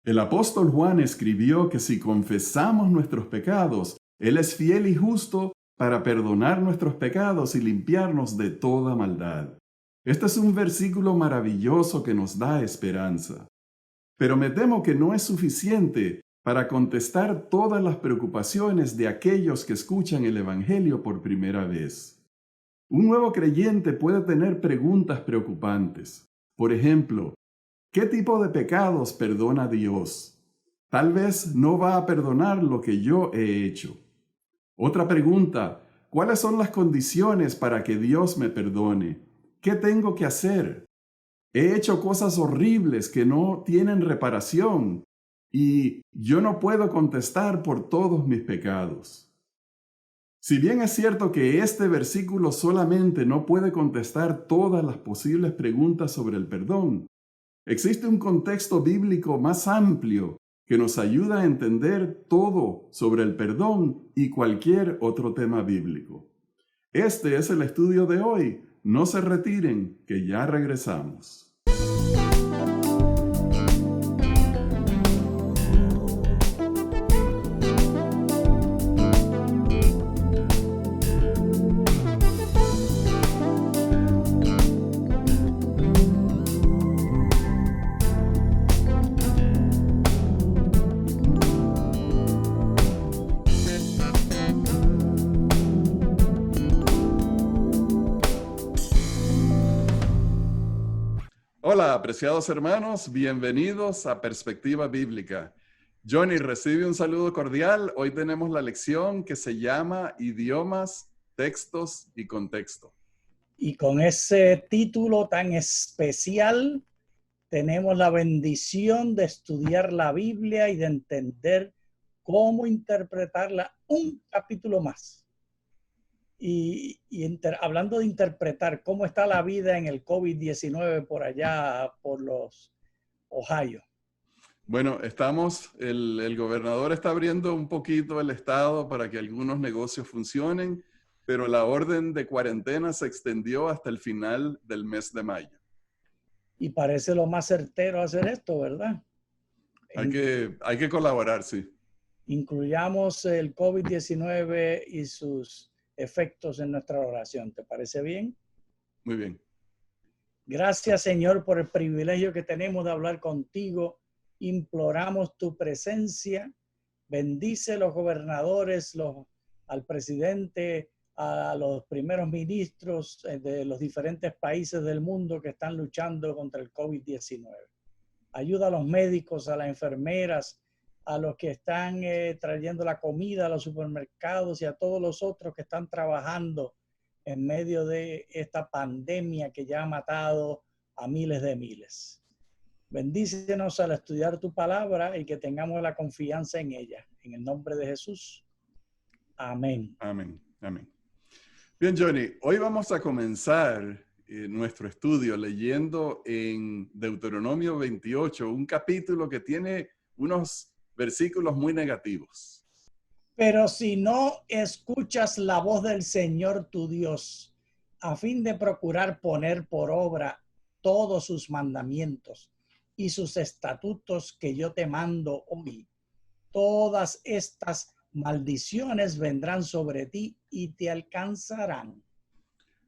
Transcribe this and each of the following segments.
El apóstol Juan escribió que si confesamos nuestros pecados, Él es fiel y justo para perdonar nuestros pecados y limpiarnos de toda maldad. Este es un versículo maravilloso que nos da esperanza. Pero me temo que no es suficiente para contestar todas las preocupaciones de aquellos que escuchan el Evangelio por primera vez. Un nuevo creyente puede tener preguntas preocupantes. Por ejemplo, ¿qué tipo de pecados perdona Dios? Tal vez no va a perdonar lo que yo he hecho. Otra pregunta, ¿cuáles son las condiciones para que Dios me perdone? ¿Qué tengo que hacer? He hecho cosas horribles que no tienen reparación y yo no puedo contestar por todos mis pecados. Si bien es cierto que este versículo solamente no puede contestar todas las posibles preguntas sobre el perdón, existe un contexto bíblico más amplio que nos ayuda a entender todo sobre el perdón y cualquier otro tema bíblico. Este es el estudio de hoy. No se retiren, que ya regresamos. Hola, apreciados hermanos, bienvenidos a Perspectiva Bíblica. Johnny, recibe un saludo cordial. Hoy tenemos la lección que se llama Idiomas, Textos y Contexto. Y con ese título tan especial, tenemos la bendición de estudiar la Biblia y de entender cómo interpretarla un capítulo más. Hablando de interpretar, ¿cómo está la vida en el COVID-19 por allá, por los Ohio? Bueno, el gobernador está abriendo un poquito el estado para que algunos negocios funcionen, pero la orden de cuarentena se extendió hasta el final del mes de mayo. Y parece lo más certero hacer esto, ¿verdad? Hay que colaborar, sí. Incluyamos el COVID-19 y sus efectos en nuestra oración. ¿Te parece bien? Muy bien. Gracias, Señor, por el privilegio que tenemos de hablar contigo. Imploramos tu presencia. Bendice a los gobernadores, al presidente, a los primeros ministros de los diferentes países del mundo que están luchando contra el COVID-19. Ayuda a los médicos, a las enfermeras, a los que están trayendo la comida a los supermercados y a todos los otros que están trabajando en medio de esta pandemia que ya ha matado a miles de miles. Bendícenos al estudiar tu palabra y que tengamos la confianza en ella. En el nombre de Jesús. Amén. Amén. Amén. Bien, Johnny, hoy vamos a comenzar nuestro estudio leyendo en Deuteronomio 28, un capítulo que tiene unos versículos muy negativos. Pero si no escuchas la voz del Señor tu Dios, a fin de procurar poner por obra todos sus mandamientos y sus estatutos que yo te mando hoy, todas estas maldiciones vendrán sobre ti y te alcanzarán.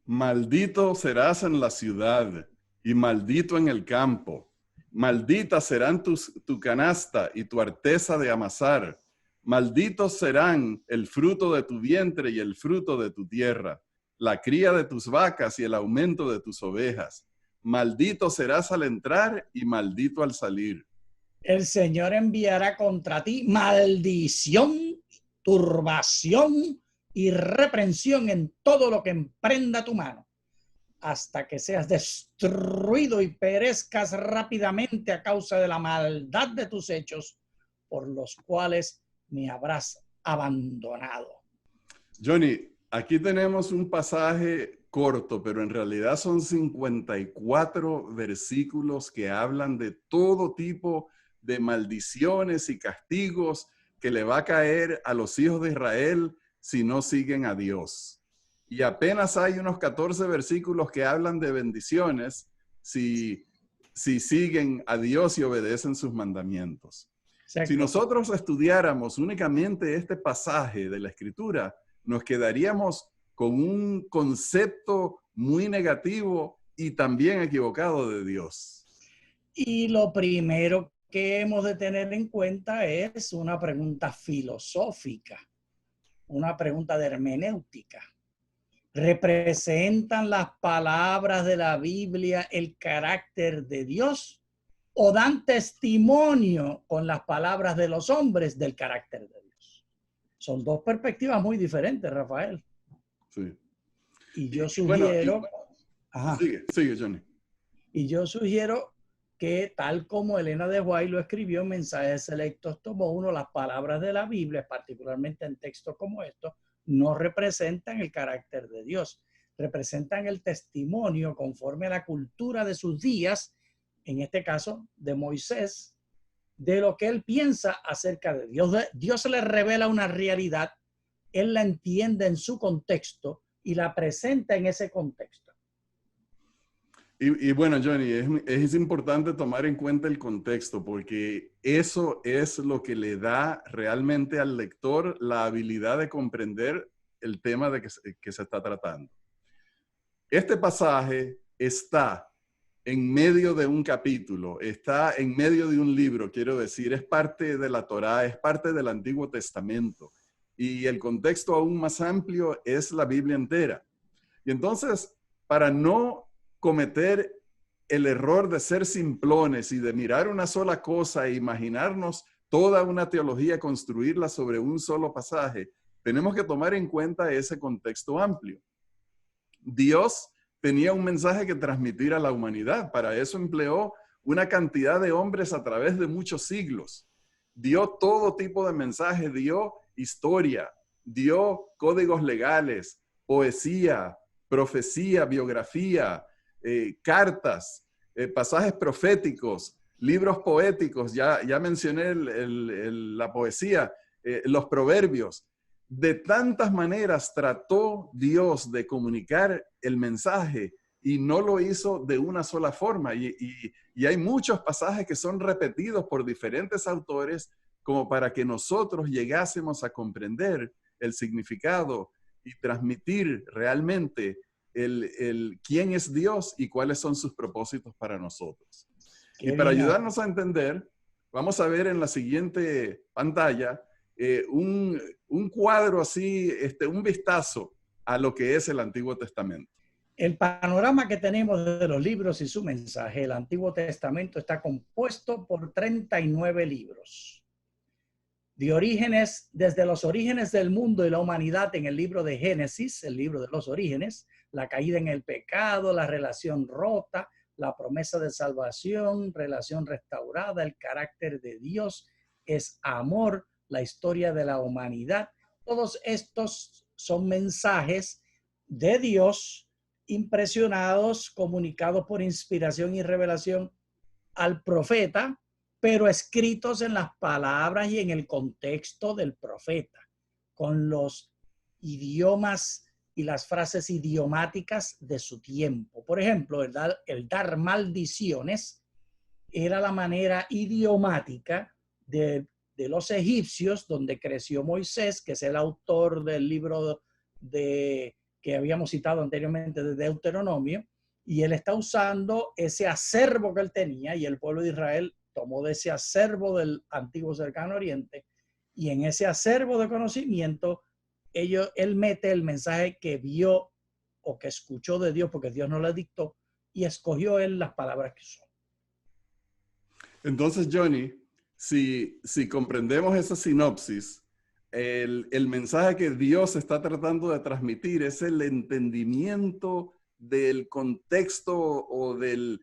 Maldito serás en la ciudad y maldito en el campo. Maldita serán tu canasta y tu arteza de amasar. Malditos serán el fruto de tu vientre y el fruto de tu tierra, la cría de tus vacas y el aumento de tus ovejas. Maldito serás al entrar y maldito al salir. El Señor enviará contra ti maldición, turbación y reprensión en todo lo que emprenda tu mano, hasta que seas destruido y perezcas rápidamente a causa de la maldad de tus hechos, por los cuales me habrás abandonado. Johnny, aquí tenemos un pasaje corto, pero en realidad son 54 versículos que hablan de todo tipo de maldiciones y castigos que le va a caer a los hijos de Israel si no siguen a Dios. Y apenas hay unos 14 versículos que hablan de bendiciones si si siguen a Dios y obedecen sus mandamientos. Exacto. Si nosotros estudiáramos únicamente este pasaje de la Escritura, nos quedaríamos con un concepto muy negativo y también equivocado de Dios. Y lo primero que hemos de tener en cuenta es una pregunta filosófica, una pregunta de hermenéutica. ¿Representan las palabras de la Biblia el carácter de Dios o dan testimonio con las palabras de los hombres del carácter de Dios? Son dos perspectivas muy diferentes, Rafael. Sí. Y yo sugiero... Sigue, Johnny. Y yo sugiero que, tal como Elena de White lo escribió en Mensajes Selectos tomo 1, las palabras de la Biblia, particularmente en textos como estos, no representan el carácter de Dios, representan el testimonio conforme a la cultura de sus días, en este caso de Moisés, de lo que él piensa acerca de Dios. Dios le revela una realidad, él la entiende en su contexto y la presenta en ese contexto. Y bueno, Johnny, es importante tomar en cuenta el contexto porque eso es lo que le da realmente al lector la habilidad de comprender el tema de que se está tratando. Este pasaje está en medio de un capítulo, está en medio de un libro, quiero decir, es parte de la Torá, es parte del Antiguo Testamento. Y el contexto aún más amplio es la Biblia entera. Y entonces, para no cometer el error de ser simplones y de mirar una sola cosa e imaginarnos toda una teología, construirla sobre un solo pasaje, tenemos que tomar en cuenta ese contexto amplio. Dios tenía un mensaje que transmitir a la humanidad. Para eso empleó una cantidad de hombres a través de muchos siglos. Dio todo tipo de mensajes, dio historia, dio códigos legales, poesía, profecía, biografía, cartas, pasajes proféticos, libros poéticos, ya mencioné la poesía, los proverbios. De tantas maneras trató Dios de comunicar el mensaje y no lo hizo de una sola forma. Y hay muchos pasajes que son repetidos por diferentes autores como para que nosotros llegásemos a comprender el significado y transmitir realmente quién es Dios y cuáles son sus propósitos para nosotros. Y para ayudarnos a entender, vamos a ver en la siguiente pantalla un cuadro así, un vistazo a lo que es el Antiguo Testamento. El panorama que tenemos de los libros y su mensaje, el Antiguo Testamento está compuesto por 39 libros. Desde los orígenes del mundo y la humanidad en el libro de Génesis, el libro de los orígenes, la caída en el pecado, la relación rota, la promesa de salvación, relación restaurada, el carácter de Dios es amor, la historia de la humanidad. Todos estos son mensajes de Dios impresionados, comunicados por inspiración y revelación al profeta, pero escritos en las palabras y en el contexto del profeta, con los idiomas y las frases idiomáticas de su tiempo. Por ejemplo, el dar maldiciones era la manera idiomática de los egipcios, donde creció Moisés, que es el autor del libro que habíamos citado anteriormente de Deuteronomio, y él está usando ese acervo que él tenía, y el pueblo de Israel tomó de ese acervo del antiguo cercano oriente, y en ese acervo de conocimiento, él mete el mensaje que vio o que escuchó de Dios, porque Dios no le dictó, y escogió él las palabras que usó. Entonces, Johnny, si comprendemos esa sinopsis, el mensaje que Dios está tratando de transmitir es el entendimiento del contexto o el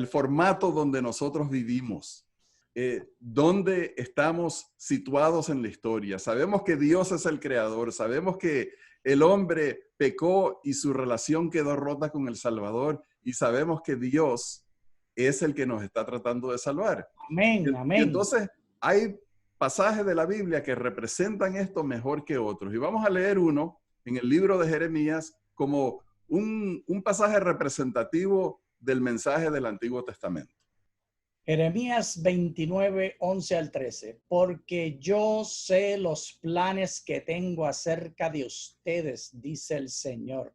formato donde nosotros vivimos, donde estamos situados en la historia. Sabemos que Dios es el creador, sabemos que el hombre pecó y su relación quedó rota con el Salvador, y sabemos que Dios es el que nos está tratando de salvar. Amén, amén. Y entonces hay pasajes de la Biblia que representan esto mejor que otros. Y vamos a leer uno en el libro de Jeremías como un pasaje representativo del mensaje del Antiguo Testamento. Jeremías 29, 11 al 13. Porque yo sé los planes que tengo acerca de ustedes, dice el Señor.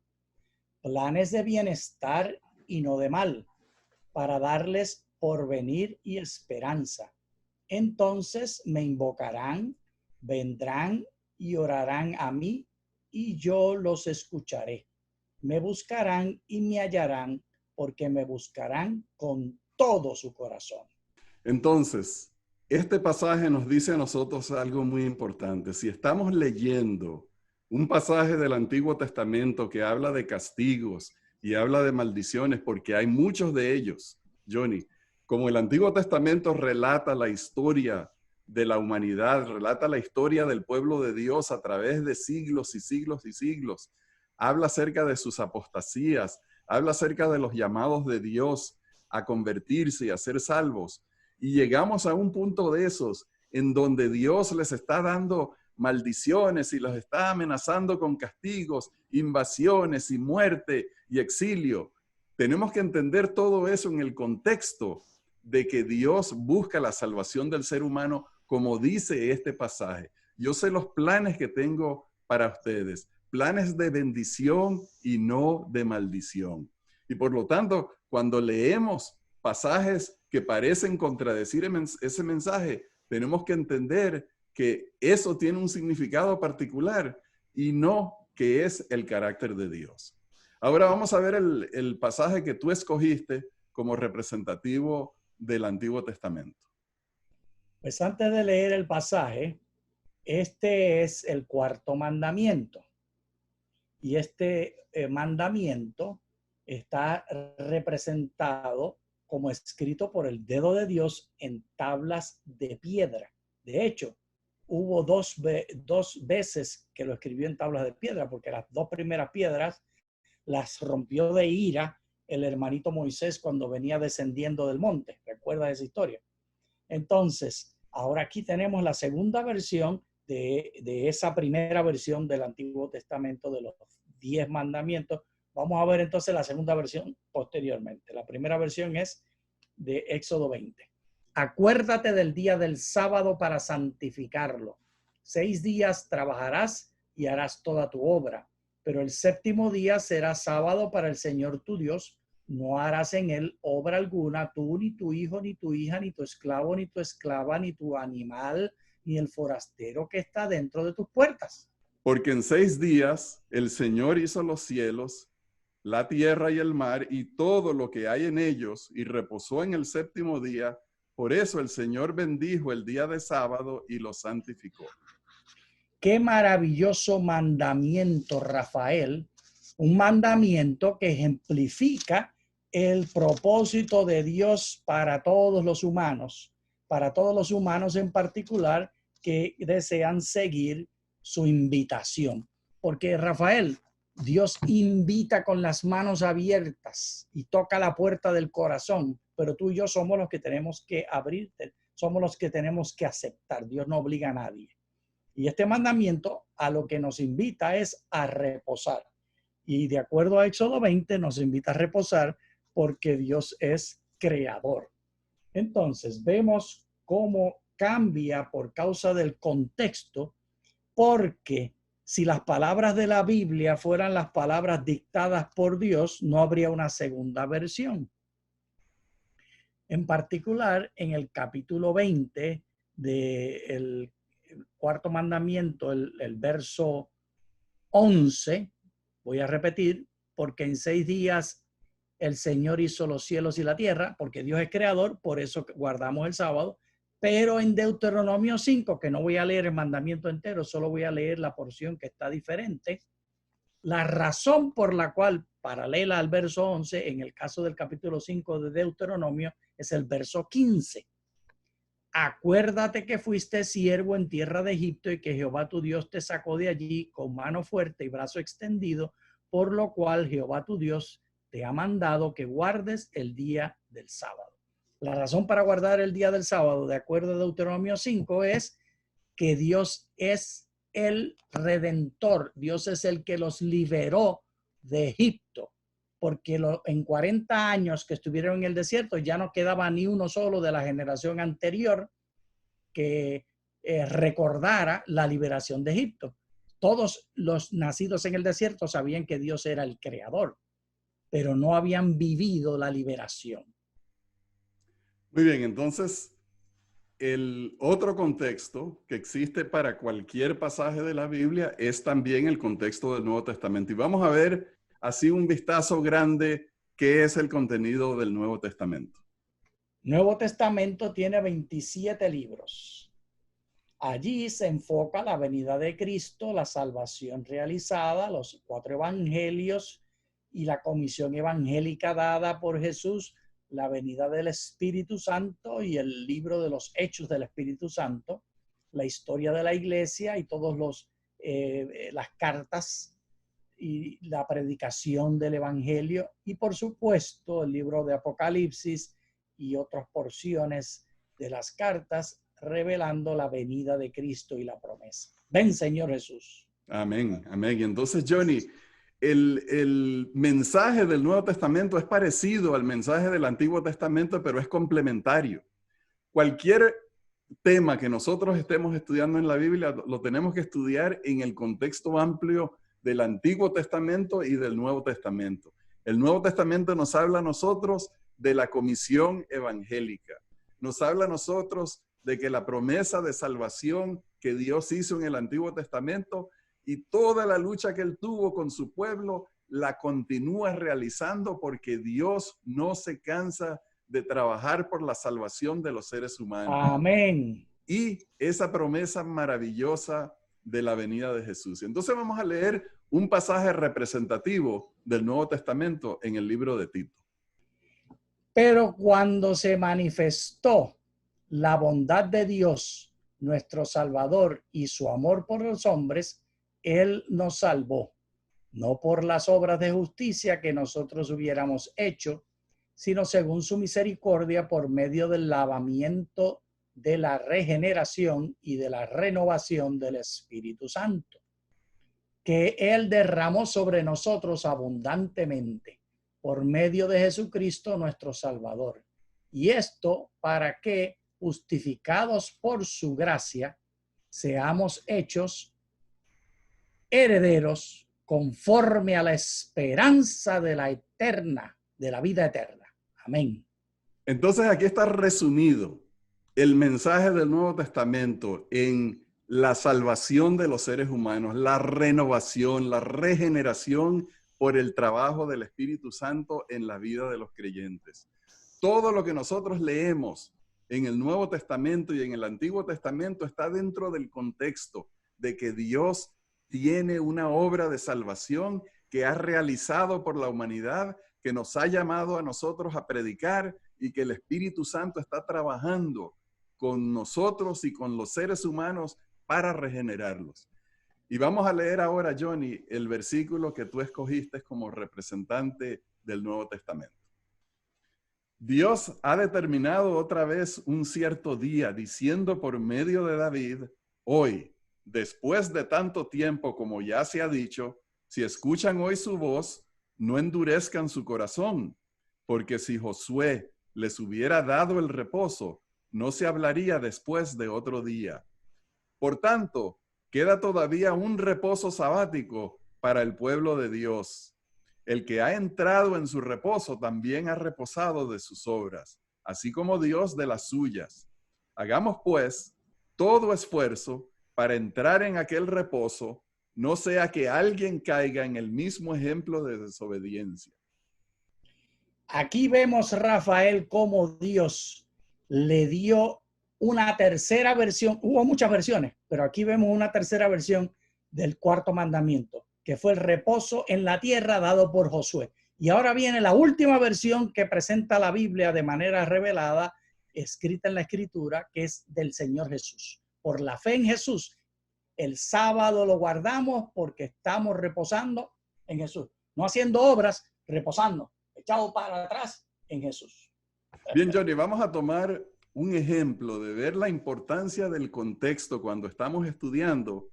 Planes de bienestar y no de mal, para darles porvenir y esperanza. Entonces me invocarán, vendrán y orarán a mí, y yo los escucharé. Me buscarán y me hallarán, porque me buscarán con todo su corazón. Entonces, este pasaje nos dice a nosotros algo muy importante. Si estamos leyendo un pasaje del Antiguo Testamento que habla de castigos y habla de maldiciones, porque hay muchos de ellos, Johnny, como el Antiguo Testamento relata la historia de la humanidad, relata la historia del pueblo de Dios a través de siglos y siglos y siglos, habla acerca de sus apostasías, habla acerca de los llamados de Dios a convertirse y a ser salvos. Y llegamos a un punto de esos en donde Dios les está dando maldiciones y los está amenazando con castigos, invasiones y muerte y exilio. Tenemos que entender todo eso en el contexto de que Dios busca la salvación del ser humano, como dice este pasaje. Yo sé los planes que tengo para ustedes, planes de bendición y no de maldición. Y por lo tanto, cuando leemos pasajes que parecen contradecir ese mensaje, tenemos que entender que eso tiene un significado particular y no que es el carácter de Dios. Ahora vamos a ver el pasaje que tú escogiste como representativo del Antiguo Testamento. Pues antes de leer el pasaje, este es el cuarto mandamiento. Y este mandamiento está representado como escrito por el dedo de Dios en tablas de piedra. De hecho, hubo dos veces que lo escribió en tablas de piedra, porque las dos primeras piedras las rompió de ira el hermanito Moisés cuando venía descendiendo del monte. ¿Recuerda esa historia? Entonces, ahora aquí tenemos la segunda versión de esa primera versión del Antiguo Testamento de los 10 mandamientos. Vamos a ver entonces la segunda versión posteriormente. La primera versión es de Éxodo 20. Acuérdate del día del sábado para santificarlo. 6 días trabajarás y harás toda tu obra, pero el séptimo día será sábado para el Señor tu Dios. No harás en él obra alguna, tú, ni tu hijo, ni tu hija, ni tu esclavo, ni tu esclava, ni tu animal, ni el forastero que está dentro de tus puertas. Porque en 6 días el Señor hizo los cielos, la tierra y el mar y todo lo que hay en ellos, y reposó en el séptimo día. Por eso el Señor bendijo el día de sábado y lo santificó. Qué maravilloso mandamiento, Rafael. Un mandamiento que ejemplifica el propósito de Dios para todos los humanos en particular que desean seguir su invitación. Porque, Rafael, Dios invita con las manos abiertas y toca la puerta del corazón, pero tú y yo somos los que tenemos que abrirte, somos los que tenemos que aceptar. Dios no obliga a nadie. Y este mandamiento a lo que nos invita es a reposar. Y de acuerdo a Éxodo 20 nos invita a reposar porque Dios es creador. Entonces vemos cómo cambia por causa del contexto, porque si las palabras de la Biblia fueran las palabras dictadas por Dios, no habría una segunda versión. En particular, en el capítulo 20 del cuarto mandamiento, el verso 11, voy a repetir, porque en 6 días el Señor hizo los cielos y la tierra, porque Dios es creador, por eso guardamos el sábado. Pero en Deuteronomio 5, que no voy a leer el mandamiento entero, solo voy a leer la porción que está diferente. La razón por la cual, paralela al verso 11, en el caso del capítulo 5 de Deuteronomio, es el verso 15. Acuérdate que fuiste siervo en tierra de Egipto y que Jehová tu Dios te sacó de allí con mano fuerte y brazo extendido, por lo cual Jehová tu Dios te ha mandado que guardes el día del sábado. La razón para guardar el día del sábado, de acuerdo a Deuteronomio 5, es que Dios es el redentor. Dios es el que los liberó de Egipto. porque en 40 años que estuvieron en el desierto ya no quedaba ni uno solo de la generación anterior que recordara la liberación de Egipto. Todos los nacidos en el desierto sabían que Dios era el creador, pero no habían vivido la liberación. Muy bien, entonces el otro contexto que existe para cualquier pasaje de la Biblia es también el contexto del Nuevo Testamento. Y vamos a ver así un vistazo grande qué es el contenido del Nuevo Testamento. Nuevo Testamento tiene 27 libros. Allí se enfoca la venida de Cristo, la salvación realizada, los 4 evangelios y la comisión evangélica dada por Jesús, la venida del Espíritu Santo y el libro de los Hechos del Espíritu Santo, la historia de la iglesia y todos las cartas y la predicación del evangelio y por supuesto el libro de Apocalipsis y otras porciones de las cartas revelando la venida de Cristo y la promesa. Ven, Señor Jesús. Amén, amén. Y entonces, Johnny, el mensaje del Nuevo Testamento es parecido al mensaje del Antiguo Testamento, pero es complementario. Cualquier tema que nosotros estemos estudiando en la Biblia, lo tenemos que estudiar en el contexto amplio del Antiguo Testamento y del Nuevo Testamento. El Nuevo Testamento nos habla a nosotros de la comisión evangélica. Nos habla a nosotros de que la promesa de salvación que Dios hizo en el Antiguo Testamento y toda la lucha que él tuvo con su pueblo, la continúa realizando porque Dios no se cansa de trabajar por la salvación de los seres humanos. Amén. Y esa promesa maravillosa de la venida de Jesús. Entonces vamos a leer un pasaje representativo del Nuevo Testamento en el libro de Tito. Pero cuando se manifestó la bondad de Dios, nuestro Salvador, y su amor por los hombres, Él nos salvó, no por las obras de justicia que nosotros hubiéramos hecho, sino según su misericordia por medio del lavamiento de la regeneración y de la renovación del Espíritu Santo, que Él derramó sobre nosotros abundantemente por medio de Jesucristo nuestro Salvador. Y esto para que, justificados por su gracia, seamos hechos herederos conforme a la esperanza de la vida eterna. Amén. Entonces aquí está resumido el mensaje del Nuevo Testamento en la salvación de los seres humanos, la renovación, la regeneración por el trabajo del Espíritu Santo en la vida de los creyentes. Todo lo que nosotros leemos en el Nuevo Testamento y en el Antiguo Testamento está dentro del contexto de que Dios tiene una obra de salvación que ha realizado por la humanidad, que nos ha llamado a nosotros a predicar y que el Espíritu Santo está trabajando con nosotros y con los seres humanos para regenerarlos. Y vamos a leer ahora, Johnny, el versículo que tú escogiste como representante del Nuevo Testamento. Dios ha determinado otra vez un cierto día, diciendo por medio de David, hoy, después de tanto tiempo como ya se ha dicho, si escuchan hoy su voz, no endurezcan su corazón, porque si Josué les hubiera dado el reposo, no se hablaría después de otro día. Por tanto, queda todavía un reposo sabático para el pueblo de Dios. El que ha entrado en su reposo también ha reposado de sus obras, así como Dios de las suyas. Hagamos pues todo esfuerzo para entrar en aquel reposo, no sea que alguien caiga en el mismo ejemplo de desobediencia. Aquí vemos, Rafael, cómo Dios le dio una tercera versión. Hubo muchas versiones, pero aquí vemos una tercera versión del cuarto mandamiento, que fue el reposo en la tierra dado por Josué. Y ahora viene la última versión que presenta la Biblia de manera revelada, escrita en la Escritura, que es del Señor Jesús. Por la fe en Jesús, el sábado lo guardamos porque estamos reposando en Jesús. No haciendo obras, reposando, echado para atrás en Jesús. Bien, Johnny, vamos a tomar un ejemplo de ver la importancia del contexto cuando estamos estudiando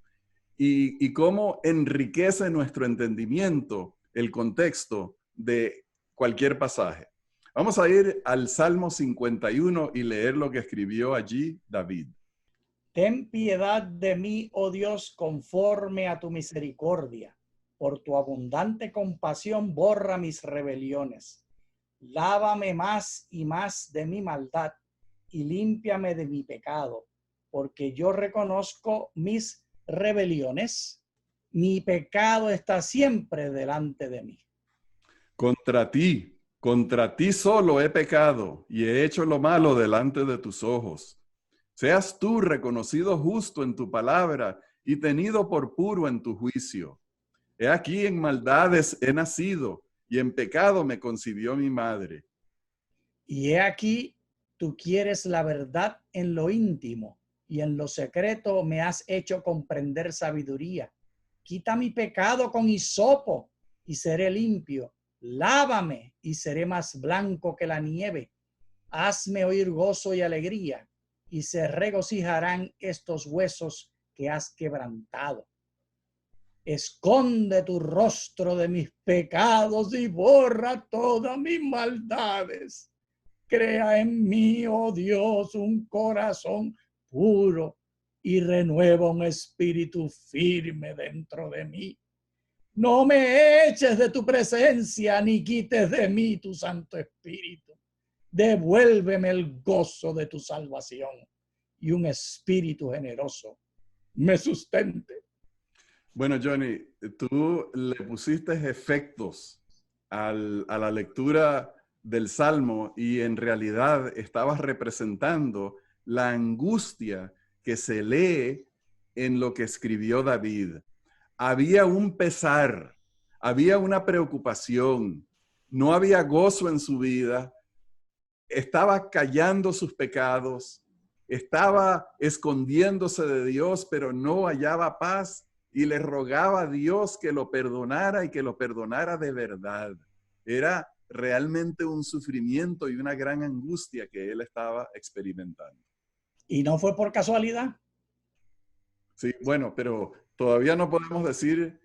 y cómo enriquece nuestro entendimiento el contexto de cualquier pasaje. Vamos a ir al Salmo 51 y leer lo que escribió allí David. Ten piedad de mí, oh Dios, conforme a tu misericordia. Por tu abundante compasión borra mis rebeliones. Lávame más y más de mi maldad y límpiame de mi pecado, porque yo reconozco mis rebeliones. Mi pecado está siempre delante de mí. Contra ti solo he pecado y he hecho lo malo delante de tus ojos. Seas tú reconocido justo en tu palabra y tenido por puro en tu juicio. He aquí en maldades he nacido y en pecado me concibió mi madre. Y he aquí, tú quieres la verdad en lo íntimo y en lo secreto me has hecho comprender sabiduría. Quita mi pecado con hisopo y seré limpio. Lávame y seré más blanco que la nieve. Hazme oír gozo y alegría, y se regocijarán estos huesos que has quebrantado. Esconde tu rostro de mis pecados y borra todas mis maldades. Crea en mí, oh Dios, un corazón puro y renueva un espíritu firme dentro de mí. No me eches de tu presencia ni quites de mí tu Santo Espíritu. Devuélveme el gozo de tu salvación y un espíritu generoso me sustente. Bueno, Johnny, tú le pusiste efectos a la lectura del Salmo y en realidad estabas representando la angustia que se lee en lo que escribió David. Había un pesar, había una preocupación, no había gozo en su vida, estaba callando sus pecados, estaba escondiéndose de Dios, pero no hallaba paz y le rogaba a Dios que lo perdonara y que lo perdonara de verdad. Era realmente un sufrimiento y una gran angustia que él estaba experimentando. ¿Y no fue por casualidad? Sí, bueno, pero todavía no podemos decir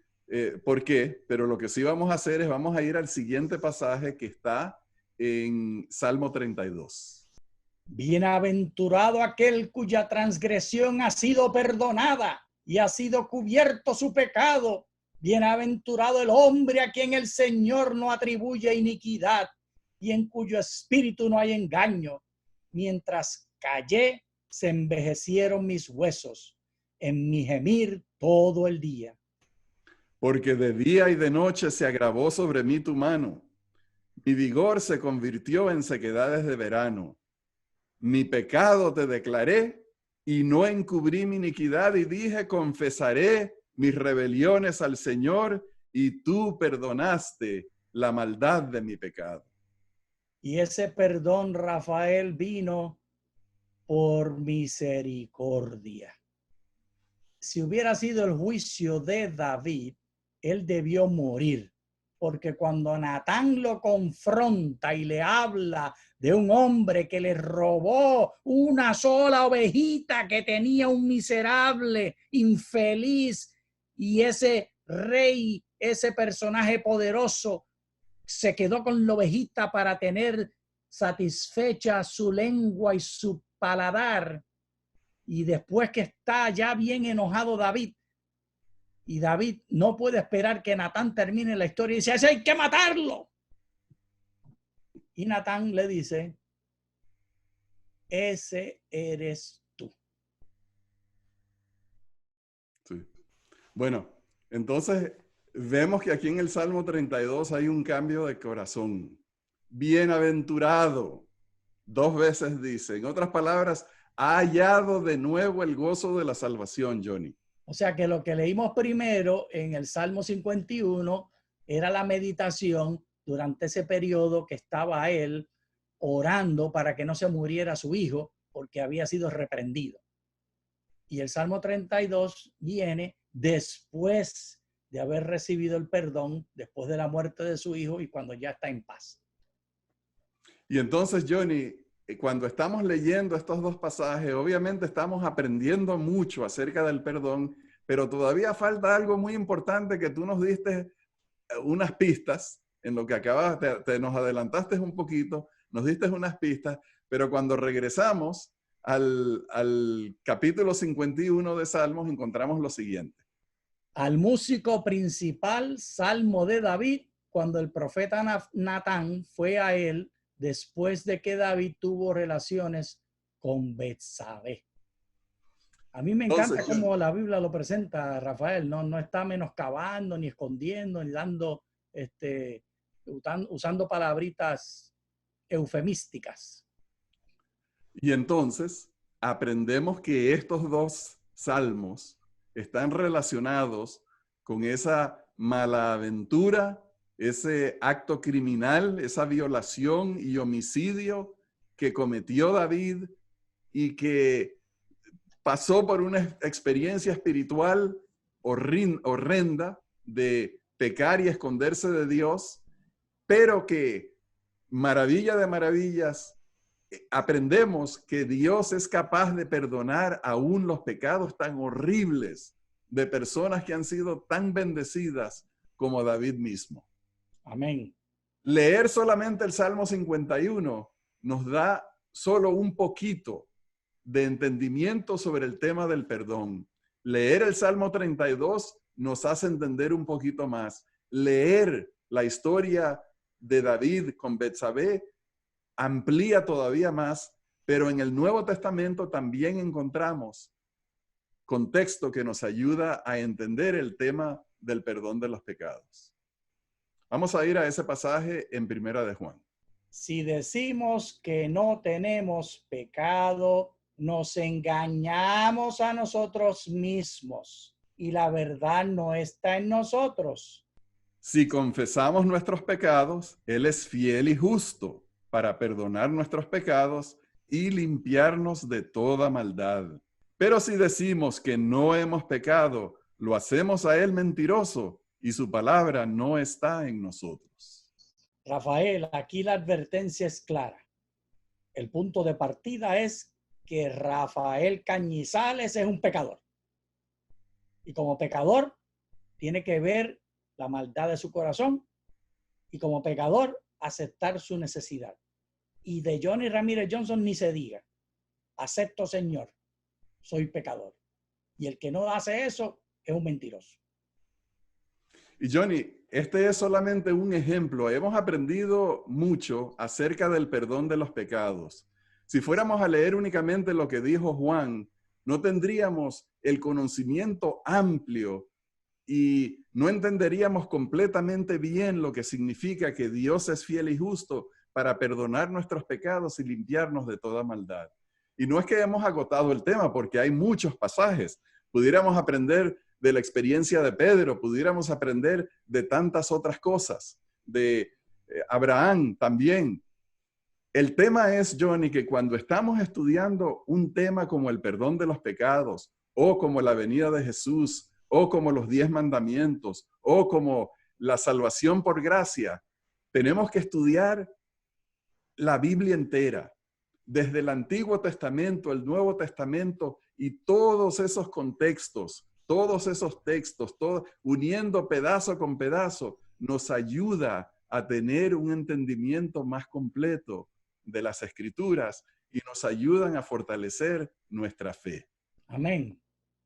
por qué, pero lo que sí vamos a hacer es vamos a ir al siguiente pasaje que está en Salmo 32. Bienaventurado aquel cuya transgresión ha sido perdonada y ha sido cubierto su pecado. Bienaventurado el hombre a quien el Señor no atribuye iniquidad y en cuyo espíritu no hay engaño. Mientras callé, se envejecieron mis huesos en mi gemir todo el día. Porque de día y de noche se agravó sobre mí tu mano. Mi vigor se convirtió en sequedades de verano. Mi pecado te declaré y no encubrí mi iniquidad y dije, confesaré mis rebeliones al Señor y tú perdonaste la maldad de mi pecado. Y ese perdón, Rafael, vino por misericordia. Si hubiera sido el juicio de David, él debió morir, porque cuando Natán lo confronta y le habla de un hombre que le robó una sola ovejita que tenía un miserable, infeliz, y ese rey, ese personaje poderoso, se quedó con la ovejita para tener satisfecha su lengua y su paladar. Y después que está ya bien enojado David, y David no puede esperar que Natán termine la historia y dice, ¡hay que matarlo! Y Natán le dice, ese eres tú. Sí. Bueno, entonces vemos que aquí en el Salmo 32 hay un cambio de corazón. Bienaventurado, 2 veces dice. En otras palabras, ha hallado de nuevo el gozo de la salvación, Johnny. O sea que lo que leímos primero en el Salmo 51 era la meditación durante ese periodo que estaba él orando para que no se muriera su hijo porque había sido reprendido. Y el Salmo 32 viene después de haber recibido el perdón, después de la muerte de su hijo y cuando ya está en paz. Y entonces, Johnny, cuando estamos leyendo estos 2 pasajes, obviamente estamos aprendiendo mucho acerca del perdón, pero todavía falta algo muy importante que tú nos diste unas pistas en lo que acabas, nos adelantaste un poquito, nos diste unas pistas, pero cuando regresamos al capítulo 51 de Salmos, encontramos lo siguiente. Al músico principal, Salmo de David, cuando el profeta Natán fue a él después de que David tuvo relaciones con Betsabé. A mí me encanta cómo la Biblia lo presenta, Rafael. No está menoscabando, ni escondiendo, ni dando, usando palabritas eufemísticas. Y entonces aprendemos que estos dos salmos están relacionados con esa malaventura, ese acto criminal, esa violación y homicidio que cometió David y que pasó por una experiencia espiritual horrenda de pecar y esconderse de Dios, pero que, maravilla de maravillas, aprendemos que Dios es capaz de perdonar aún los pecados tan horribles de personas que han sido tan bendecidas como David mismo. Amén. Leer solamente el Salmo 51 nos da solo un poquito de entendimiento sobre el tema del perdón. Leer el Salmo 32 nos hace entender un poquito más. Leer la historia de David con Betsabé amplía todavía más, pero en el Nuevo Testamento también encontramos contexto que nos ayuda a entender el tema del perdón de los pecados. Vamos a ir a ese pasaje en Primera de Juan. Si decimos que no tenemos pecado, nos engañamos a nosotros mismos y la verdad no está en nosotros. Si confesamos nuestros pecados, Él es fiel y justo para perdonar nuestros pecados y limpiarnos de toda maldad. Pero si decimos que no hemos pecado, lo hacemos a Él mentiroso y su palabra no está en nosotros. Rafael, aquí la advertencia es clara. El punto de partida es que Rafael Cañizales es un pecador. Y como pecador, tiene que ver la maldad de su corazón y como pecador, aceptar su necesidad. Y de Johnny Ramírez Johnson ni se diga. Acepto, Señor, soy pecador. Y el que no hace eso es un mentiroso. Y Johnny, este es solamente un ejemplo. Hemos aprendido mucho acerca del perdón de los pecados. Si fuéramos a leer únicamente lo que dijo Juan, no tendríamos el conocimiento amplio y no entenderíamos completamente bien lo que significa que Dios es fiel y justo para perdonar nuestros pecados y limpiarnos de toda maldad. Y no es que hemos agotado el tema, porque hay muchos pasajes. Pudiéramos aprender de la experiencia de Pedro, pudiéramos aprender de tantas otras cosas, de Abraham también. El tema es, Johnny, que cuando estamos estudiando un tema como el perdón de los pecados, o como la venida de Jesús, o como los 10 mandamientos, o como la salvación por gracia, tenemos que estudiar la Biblia entera, desde el Antiguo Testamento, el Nuevo Testamento y todos esos contextos, todos esos textos, uniendo pedazo con pedazo, nos ayuda a tener un entendimiento más completo de las Escrituras y nos ayudan a fortalecer nuestra fe. Amén.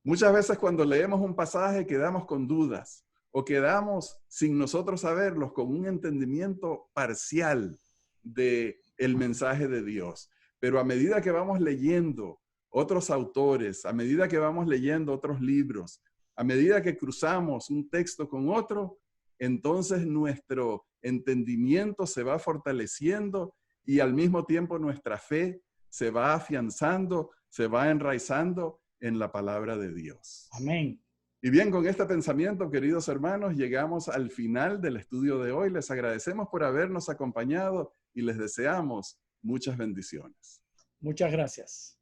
Muchas veces cuando leemos un pasaje quedamos con dudas o quedamos sin nosotros saberlos con un entendimiento parcial del mensaje de Dios. Pero a medida que vamos leyendo otros autores, a medida que vamos leyendo otros libros, a medida que cruzamos un texto con otro, entonces nuestro entendimiento se va fortaleciendo y al mismo tiempo nuestra fe se va afianzando, se va enraizando en la palabra de Dios. Amén. Y bien, con este pensamiento, queridos hermanos, llegamos al final del estudio de hoy. Les agradecemos por habernos acompañado y les deseamos muchas bendiciones. Muchas gracias.